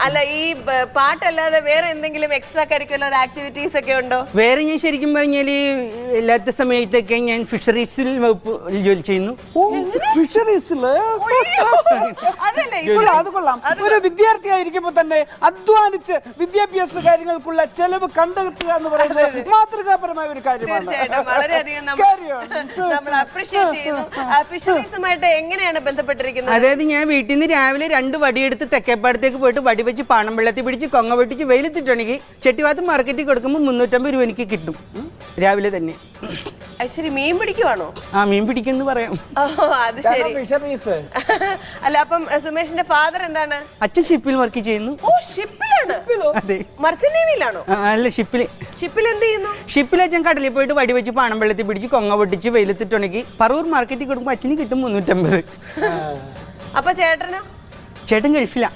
അല്ല ഈ പാട്ടല്ലാതെ വേറെ എന്തെങ്കിലും എക്സ്ട്രാ കരിക്കുലർ ആക്ടിവിറ്റീസ് ഒക്കെ ഉണ്ടോ? വേറെ ഞാൻ ശരിക്കും പറഞ്ഞാല് എല്ലാത്ത സമയത്തൊക്കെ ഞാൻ ഫിഷറീസിൽ വകുപ്പിൽ ജോലി ചെയ്യുന്നു. അത് കൊള്ളാം. ഒരു വിദ്യാർത്ഥിയായിരിക്കുമ്പോ തന്നെ അധ്വാനിച്ച് വിദ്യാഭ്യാസ കാര്യങ്ങൾക്കുള്ള ചെലവ് കണ്ടെത്തുക എന്ന് പറയുന്നത് മാതൃകാപരമായ ഒരു കാര്യമാണ്. തീർച്ചയായിട്ടും വളരെയധികം നമ്മൾ അപ്രീഷിയേറ്റ് ചെയ്യുന്നു. ഫിഷറീസുമായിട്ട് എങ്ങനെയാണ് ബന്ധപ്പെട്ടിരിക്കുന്നത്? അതായത് ഞാൻ വീട്ടിൽ നിന്ന് രാവിലെ 2 വടിയെടുത്ത് തെക്കേപ്പാടത്തേക്ക് പോയിട്ട് വടി വെച്ച് പാണം വെള്ളത്തിൽ പിടിച്ച് കൊങ്ങ വെട്ടിച്ച് വെയിലത്തിട്ടുണ്ടെങ്കിൽ ചെട്ടിവാത്ത് മാർക്കറ്റിൽ കൊടുക്കുമ്പോൾ 350 രൂപ എനിക്ക് കിട്ടും രാവിലെ തന്നെ. ശരി, മീൻ പിടിക്കുവാണോ? ആ, മീൻ പിടിക്കുന്നു പറയാം. അത് ശരി. അല്ല, അപ്പം സുമേഷിന്റെ ഫാദർ എന്താണ്? അച്ഛൻ ഷിപ്പിൽ വർക്ക് ചെയ്യുന്നു. ഓ, ഷിപ്പിലാണ്? അതെ. മർച്ചന്റ് നേവിയിലാണോ? അല്ല, ഷിപ്പിൽ. ഷിപ്പിൽ എന്ത് ചെയ്യുന്നു? ഷിപ്പിൽ അച്ഛൻ കടലിൽ പോയിട്ട് വടി വെച്ച് പാണം വെള്ളത്തിൽ പിടിച്ച് കൊങ്ങ പൊട്ടിച്ച് വെയിലത്തിട്ടുണ്ടെങ്കിൽ പറവൂർ മാർക്കറ്റിൽ കൊടുക്കുമ്പോൾ അച്ഛന് കിട്ടും 350. അപ്പൊ ചേട്ടനോ? ചേട്ടൻ ഗൾഫില.